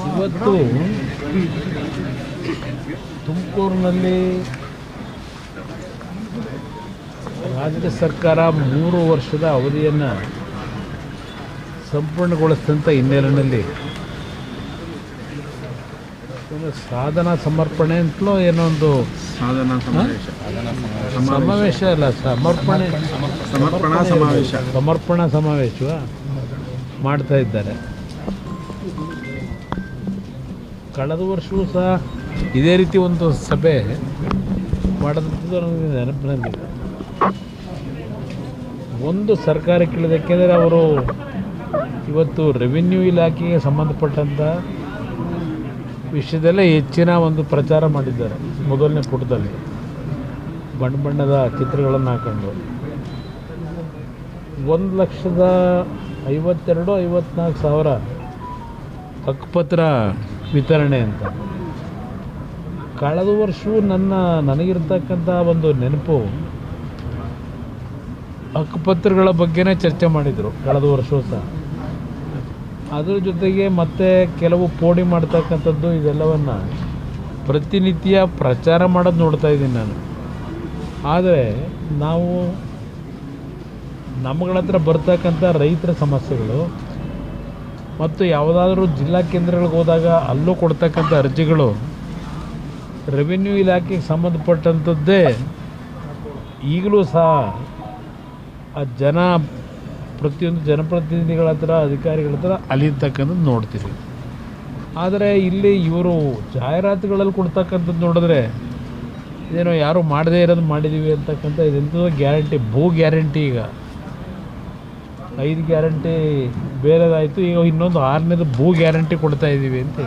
ಇವತ್ತು ತುಮಕೂರಿನಲ್ಲಿ ರಾಜ್ಯ ಸರ್ಕಾರ 3 ವರ್ಷದ ಅವಧಿಯನ್ನು ಸಂಪೂರ್ಣಗೊಳಿಸಿದಂಥ ಹಿನ್ನೆಲೆಯಲ್ಲಿ ಸಾಧನಾ ಸಮರ್ಪಣೆ ಅಂತಲೋ ಏನೋ ಒಂದು ಸಮಾವೇಶ ಅಲ್ಲ ಸಮರ್ಪಣಾ ಸಮಾವೇಶ ಮಾಡ್ತಾ ಇದ್ದಾರೆ. ಕಳೆದ ವರ್ಷವೂ ಸಹ ಇದೇ ರೀತಿ ಒಂದು ಸಭೆ ಮಾಡೋದಂಥದ್ದು ನನಗೆ ನೆನಪಿನಲ್ಲಿದೆ. ಒಂದು ಸರ್ಕಾರಕ್ಕೆ ಇಳಿದಕ್ಕೆಂದರೆ ಅವರು ಇವತ್ತು ರೆವಿನ್ಯೂ ಇಲಾಖೆಗೆ ಸಂಬಂಧಪಟ್ಟಂಥ ವಿಷಯದಲ್ಲೇ ಹೆಚ್ಚಿನ ಒಂದು ಪ್ರಚಾರ ಮಾಡಿದ್ದಾರೆ. ಮೊದಲನೇ ಪುಟದಲ್ಲಿ ಬಣ್ಣದ ಚಿತ್ರಗಳನ್ನು ಹಾಕೊಂಡು 1,52,54,000 ಹಕ್ಕುಪತ್ರ ವಿತರಣೆ ಅಂತ. ಕಳೆದ ವರ್ಷವೂ ನನಗಿರ್ತಕ್ಕಂಥ ಒಂದು ನೆನಪು ಹಕ್ಕುಪತ್ರಗಳ ಬಗ್ಗೆನೇ ಚರ್ಚೆ ಮಾಡಿದರು ಕಳೆದ ವರ್ಷವೂ ಸಹ. ಅದರ ಜೊತೆಗೆ ಮತ್ತೆ ಕೆಲವು ಪೋಡಿ ಮಾಡ್ತಕ್ಕಂಥದ್ದು ಇದೆಲ್ಲವನ್ನು ಪ್ರತಿನಿತ್ಯ ಪ್ರಚಾರ ಮಾಡೋದು ನೋಡ್ತಾ ಇದ್ದೀನಿ ನಾನು. ಆದರೆ ನಾವು ನಮ್ಮಗಳ ಹತ್ರ ಬರ್ತಕ್ಕಂಥ ರೈತರ ಸಮಸ್ಯೆಗಳು ಮತ್ತು ಯಾವುದಾದ್ರೂ ಜಿಲ್ಲಾ ಕೇಂದ್ರಗಳಿಗೆ ಹೋದಾಗ ಅಲ್ಲೂ ಕೊಡ್ತಕ್ಕಂಥ ಅರ್ಜಿಗಳು ರೆವಿನ್ಯೂ ಇಲಾಖೆಗೆ ಸಂಬಂಧಪಟ್ಟಂಥದ್ದೇ ಈಗಲೂ ಸಹ ಆ ಪ್ರತಿಯೊಂದು ಜನಪ್ರತಿನಿಧಿಗಳ ಹತ್ರ ಅಧಿಕಾರಿಗಳ ಹತ್ರ ಅಲಿತಕ್ಕಂಥದ್ದು ನೋಡ್ತೀವಿ. ಆದರೆ ಇಲ್ಲಿ ಇವರು ಜಾಹೀರಾತುಗಳಲ್ಲಿ ಕೊಡ್ತಕ್ಕಂಥದ್ದು ನೋಡಿದ್ರೆ ಇದೇನೋ ಯಾರು ಮಾಡದೇ ಇರೋದು ಮಾಡಿದ್ದೀವಿ ಅಂತಕ್ಕಂಥ ಇದೆಂಥದ್ದು ಗ್ಯಾರಂಟಿ, ಭೂ ಗ್ಯಾರಂಟಿ. ಈಗ 5 ಗ್ಯಾರಂಟಿ ಬೇರೆದಾಯಿತು, ಈಗ ಇನ್ನೊಂದು 6ನೇದು ಭೂ ಗ್ಯಾರಂಟಿ ಕೊಡ್ತಾ ಇದ್ದೀವಿ ಅಂತ.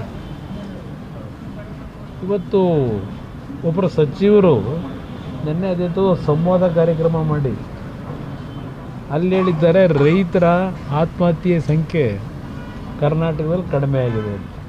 ಇವತ್ತು ಒಬ್ಬರು ಸಚಿವರು ನಿನ್ನೆ ಅದೇತೋ ಸಂವಾದ ಕಾರ್ಯಕ್ರಮ ಮಾಡಿ ಅಲ್ಲಿ ಹೇಳಿದ್ದಾರೆ ರೈತರ ಆತ್ಮಹತ್ಯೆ ಸಂಖ್ಯೆ ಕರ್ನಾಟಕದಲ್ಲಿ ಕಡಿಮೆ ಆಗಿದೆ ಅಂತ.